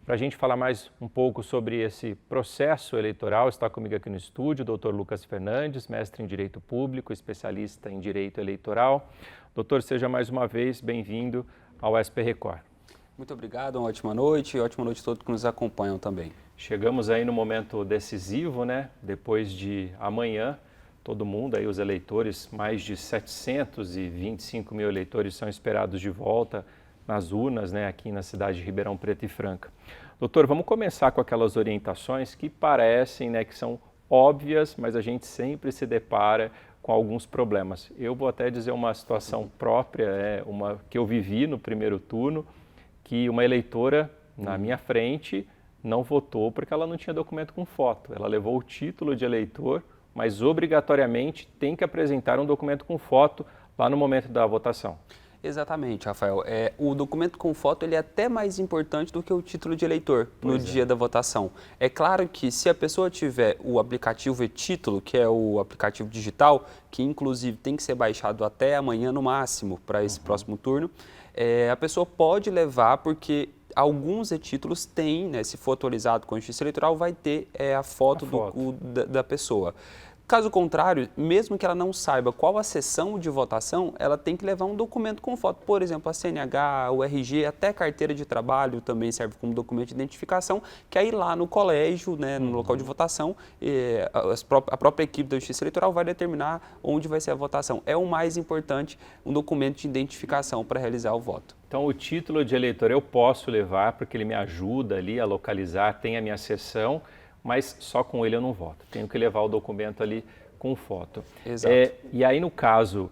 Para a gente falar mais um pouco sobre esse processo eleitoral, está comigo aqui no estúdio o Dr. Lucas Fernandes, mestre em Direito Público, especialista em Direito Eleitoral. Doutor, seja mais uma vez bem-vindo ao SP Record. Muito obrigado, uma ótima noite e ótima noite a todos que nos acompanham também. Chegamos aí no momento decisivo, né? Depois de amanhã, todo mundo, aí os eleitores, mais de 725 mil eleitores são esperados de volta nas urnas, né, aqui na cidade de Ribeirão Preto e Franca. Doutor, vamos começar com aquelas orientações que parecem, né, que são óbvias, mas a gente sempre se depara com alguns problemas. Eu vou até dizer uma situação própria, uma que eu vivi no primeiro turno, que uma eleitora na minha frente não votou porque ela não tinha documento com foto. Ela levou o título de eleitor, mas obrigatoriamente tem que apresentar um documento com foto lá no momento da votação. Exatamente, Rafael. O documento com foto ele é até mais importante do que o título de eleitor no dia da votação. É claro que se a pessoa tiver o aplicativo e-título, que é o aplicativo digital, que inclusive tem que ser baixado até amanhã no máximo para esse próximo turno, a pessoa pode levar porque alguns e-títulos têm, né, se for atualizado com a Justiça Eleitoral, vai ter a foto. Da pessoa. Caso contrário, mesmo que ela não saiba qual a sessão de votação, ela tem que levar um documento com foto. Por exemplo, a CNH, o RG, até carteira de trabalho também serve como documento de identificação, que aí lá no colégio, né, no local de votação, a própria equipe da Justiça Eleitoral vai determinar onde vai ser a votação. É o mais importante, um documento de identificação para realizar o voto. Então, o título de eleitor eu posso levar porque ele me ajuda ali a localizar, tem a minha sessão, mas só com ele eu não voto. Tenho que levar o documento ali com foto. Exato. E aí, no caso,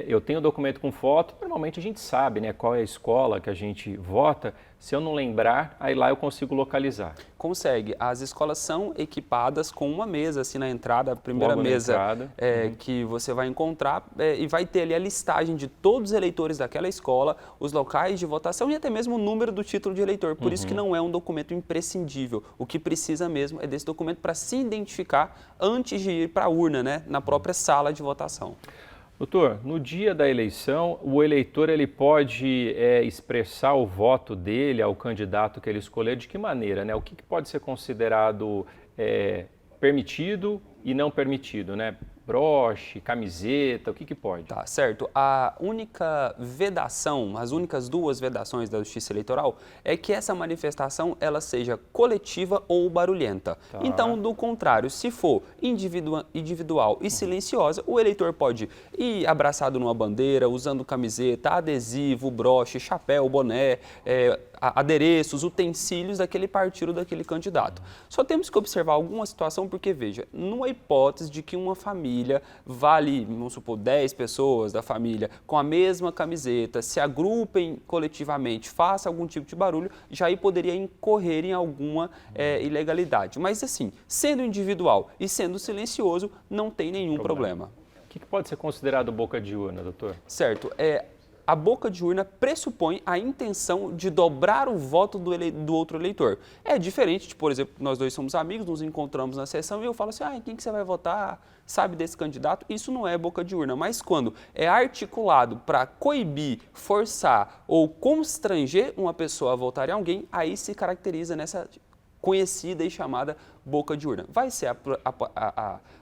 eu tenho o documento com foto, normalmente a gente sabe, né, qual é a escola que a gente vota. Se eu não lembrar, aí lá eu consigo localizar. Consegue. As escolas são equipadas com uma mesa, assim, na entrada, a primeira mesa que você vai encontrar e vai ter ali a listagem de todos os eleitores daquela escola, os locais de votação e até mesmo o número do título de eleitor. Por isso que não é um documento imprescindível. O que precisa mesmo é desse documento para se identificar antes de ir para a urna, né, na própria sala de votação. Doutor, no dia da eleição, o eleitor ele pode expressar o voto dele ao candidato que ele escolher de que maneira, né? O que pode ser considerado permitido e não permitido, né? Broche, camiseta, o que pode? Tá, certo. A única vedação, as únicas duas vedações da Justiça Eleitoral é que essa manifestação ela seja coletiva ou barulhenta. Tá. Então, do contrário, se for individual e silenciosa, o eleitor pode ir abraçado numa bandeira, usando camiseta, adesivo, broche, chapéu, boné, adereços, utensílios daquele partido, daquele candidato. Só temos que observar alguma situação porque, veja, numa hipótese de que uma família vale, vamos supor, 10 pessoas da família com a mesma camiseta, se agrupem coletivamente, façam algum tipo de barulho, já aí poderia incorrer em alguma ilegalidade. Mas assim, sendo individual e sendo silencioso, não tem nenhum problema. O que pode ser considerado boca de urna, doutor? Certo. A boca de urna pressupõe a intenção de dobrar o voto do outro eleitor. É diferente de, por exemplo, nós dois somos amigos, nos encontramos na sessão e eu falo assim, em quem que você vai votar? Sabe desse candidato? Isso não é boca de urna, mas quando é articulado para coibir, forçar ou constranger uma pessoa a votar em alguém, aí se caracteriza nessa conhecida e chamada boca de urna. Vai ser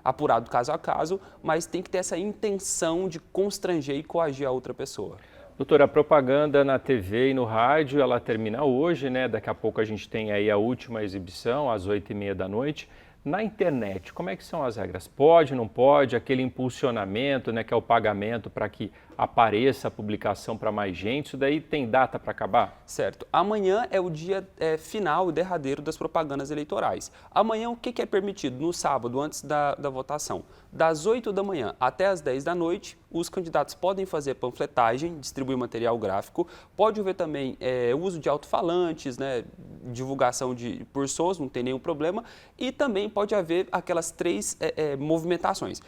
apurado caso a caso, mas tem que ter essa intenção de constranger e coagir a outra pessoa. Doutora, a propaganda na TV e no rádio, ela termina hoje, né? Daqui a pouco a gente tem aí a última exibição, às 8h30 da noite. Na internet, como é que são as regras? Pode, não pode? Aquele impulsionamento, né, que é o pagamento para que apareça a publicação para mais gente, isso daí tem data para acabar? Certo. Amanhã é o dia final e derradeiro das propagandas eleitorais. Amanhã o que é permitido? No sábado, antes da votação, das 8 da manhã até as 10 da noite, os candidatos podem fazer panfletagem, distribuir material gráfico, pode haver também uso de alto-falantes, né, divulgação por SOS, não tem nenhum problema, e também pode haver aquelas três movimentações,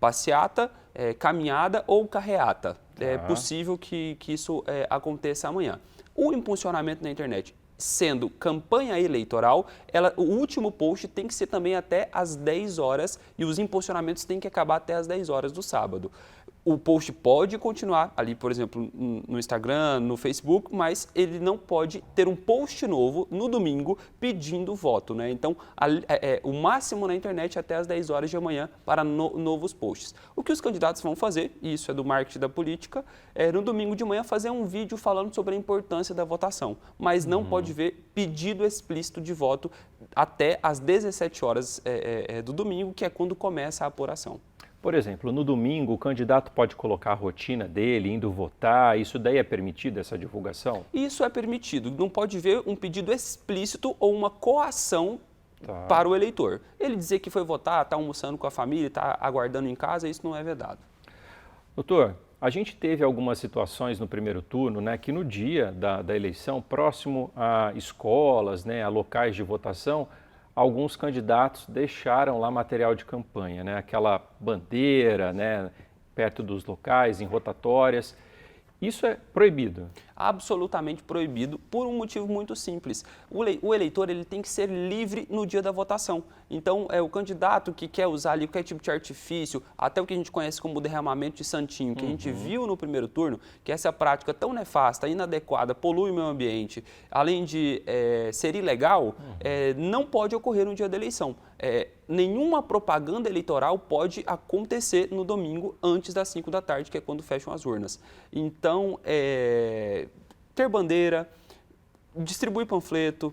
passeata, caminhada ou carreata. É possível que isso aconteça amanhã. O impulsionamento na internet, sendo campanha eleitoral, o último post tem que ser também até às 10 horas e os impulsionamentos têm que acabar até às 10 horas do sábado. O post pode continuar ali, por exemplo, no Instagram, no Facebook, mas ele não pode ter um post novo no domingo pedindo voto, né? Então, o máximo na internet até às 10 horas da manhã para novos posts. O que os candidatos vão fazer, e isso é do marketing da política, é no domingo de manhã fazer um vídeo falando sobre a importância da votação, mas não pode ver pedido explícito de voto até às 17 horas do domingo, que é quando começa a apuração. Por exemplo, no domingo, o candidato pode colocar a rotina dele, indo votar, isso daí é permitido, essa divulgação? Isso é permitido, não pode ver um pedido explícito ou uma coação para o eleitor. Ele dizer que foi votar, está almoçando com a família, está aguardando em casa, isso não é vedado. Doutor, a gente teve algumas situações no primeiro turno, né, que no dia da eleição, próximo a escolas, né, a locais de votação, alguns candidatos deixaram lá material de campanha, né? Aquela bandeira, né? Perto dos locais, em rotatórias. Isso é proibido? Absolutamente proibido, por um motivo muito simples. O eleitor ele tem que ser livre no dia da votação. Então, o candidato que quer usar ali qualquer tipo de artifício, até o que a gente conhece como derramamento de santinho, que a gente viu no primeiro turno, que essa prática tão nefasta, inadequada, polui o meio ambiente, além de ser ilegal, não pode ocorrer no dia da eleição. Nenhuma propaganda eleitoral pode acontecer no domingo antes das 5 da tarde, que é quando fecham as urnas. Então, ter bandeira, distribuir panfleto,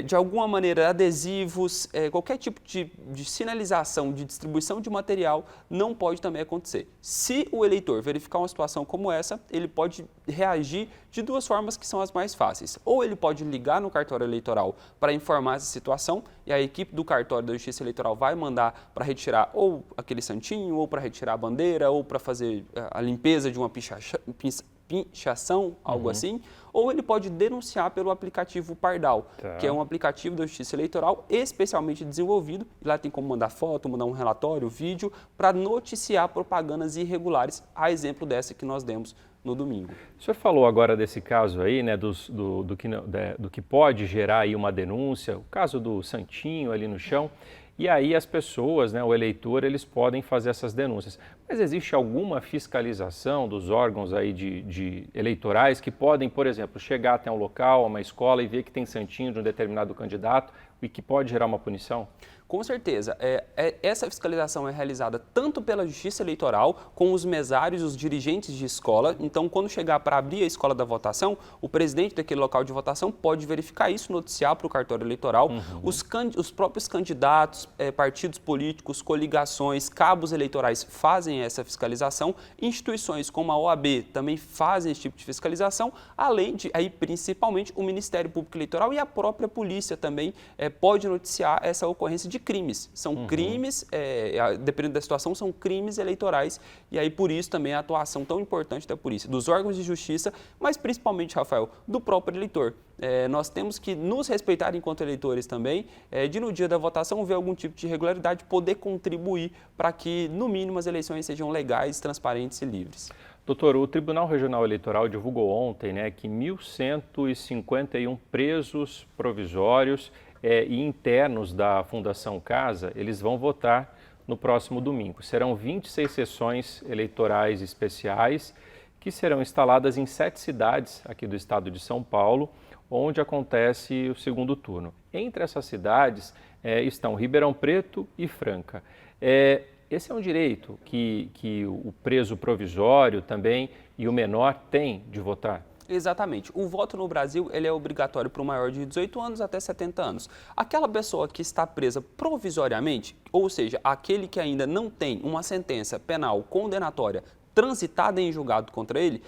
de alguma maneira adesivos, qualquer tipo de sinalização, de distribuição de material não pode também acontecer. Se o eleitor verificar uma situação como essa, ele pode reagir de duas formas que são as mais fáceis. Ou ele pode ligar no cartório eleitoral para informar essa situação e a equipe do cartório da Justiça Eleitoral vai mandar para retirar ou aquele santinho, ou para retirar a bandeira, ou para fazer a limpeza de uma pinchação, algo assim, ou ele pode denunciar pelo aplicativo Pardal, que é um aplicativo da Justiça Eleitoral especialmente desenvolvido, e lá tem como mandar foto, mandar um relatório, vídeo, para noticiar propagandas irregulares, a exemplo dessa que nós demos no domingo. O senhor falou agora desse caso aí, né, do que pode gerar aí uma denúncia, o caso do santinho ali no chão, e aí as pessoas, né, o eleitor, eles podem fazer essas denúncias. Mas existe alguma fiscalização dos órgãos aí de eleitorais que podem, por exemplo, chegar até um local, a uma escola e ver que tem santinho de um determinado candidato e que pode gerar uma punição? Com certeza. Essa fiscalização é realizada tanto pela Justiça Eleitoral, com os mesários, os dirigentes de escola. Então, quando chegar para abrir a escola da votação, o presidente daquele local de votação pode verificar isso, noticiar para o cartório eleitoral. Os próprios candidatos, partidos políticos, coligações, cabos eleitorais fazem essa fiscalização. Instituições como a OAB também fazem esse tipo de fiscalização, além de, aí, principalmente, o Ministério Público Eleitoral e a própria polícia também pode noticiar essa ocorrência de crimes. São crimes, dependendo da situação, são crimes eleitorais e aí por isso também a atuação tão importante da polícia, dos órgãos de justiça, mas principalmente, Rafael, do próprio eleitor. Nós temos que nos respeitar enquanto eleitores também, de no dia da votação ver algum tipo de irregularidade, poder contribuir para que, no mínimo, as eleições sejam legais, transparentes e livres. Doutor, o Tribunal Regional Eleitoral divulgou ontem, né, que 1.151 presos provisórios e internos da Fundação Casa, eles vão votar no próximo domingo. Serão 26 sessões eleitorais especiais que serão instaladas em 7 cidades aqui do estado de São Paulo, onde acontece o segundo turno. Entre essas cidades estão Ribeirão Preto e Franca. Esse é um direito que o preso provisório também e o menor têm de votar? Exatamente. O voto no Brasil ele é obrigatório para o maior de 18 anos até 70 anos. Aquela pessoa que está presa provisoriamente, ou seja, aquele que ainda não tem uma sentença penal condenatória transitada em julgado contra ele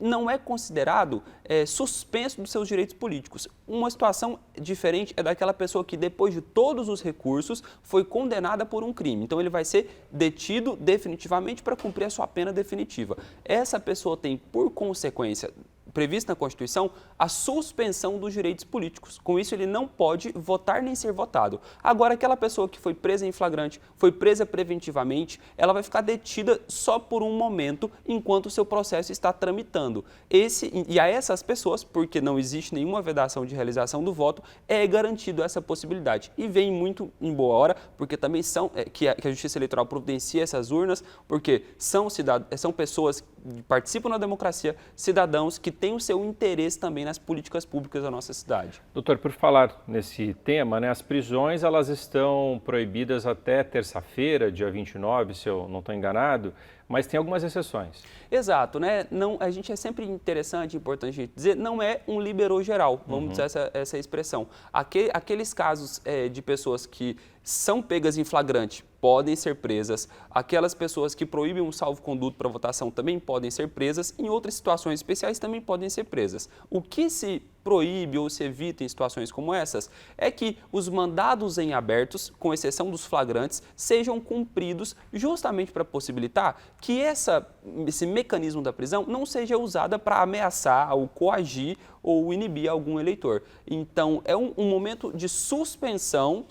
não é considerado suspenso dos seus direitos políticos. Uma situação diferente é daquela pessoa que, depois de todos os recursos, foi condenada por um crime. Então, ele vai ser detido definitivamente para cumprir a sua pena definitiva. Essa pessoa tem, por consequência, previsto na Constituição a suspensão dos direitos políticos. Com isso, ele não pode votar nem ser votado. Agora, aquela pessoa que foi presa em flagrante, foi presa preventivamente, ela vai ficar detida só por um momento enquanto o seu processo está tramitando. E a essas pessoas, porque não existe nenhuma vedação de realização do voto, é garantido essa possibilidade. E vem muito em boa hora, porque também que a Justiça Eleitoral providencia essas urnas, porque são pessoas que participam da democracia, cidadãos que têm o seu interesse também nas políticas públicas da nossa cidade. Doutor, por falar nesse tema, né, as prisões elas estão proibidas até terça-feira, dia 29, se eu não estou enganado, mas tem algumas exceções. Exato, né? Não, a gente é sempre interessante, importante a gente dizer, não é um liberou geral, vamos dizer essa expressão. Aqueles casos de pessoas que são pegas em flagrante podem ser presas, aquelas pessoas que proíbem um salvo-conduto para votação também podem ser presas, em outras situações especiais também podem ser presas. O que se proíbe ou se evita em situações como essas é que os mandados em abertos, com exceção dos flagrantes, sejam cumpridos justamente para possibilitar que esse mecanismo da prisão não seja usado para ameaçar ou coagir ou inibir algum eleitor. Então, é um momento de suspensão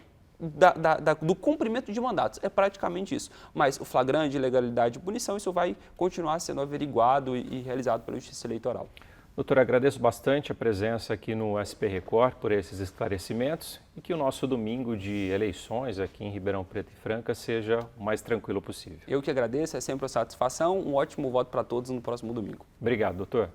do cumprimento de mandatos. É praticamente isso. Mas o flagrante, ilegalidade e punição, isso vai continuar sendo averiguado e realizado pela Justiça Eleitoral. Doutor, agradeço bastante a presença aqui no SP Record por esses esclarecimentos e que o nosso domingo de eleições aqui em Ribeirão Preto e Franca seja o mais tranquilo possível. Eu que agradeço, é sempre uma satisfação. Um ótimo voto para todos no próximo domingo. Obrigado, doutor.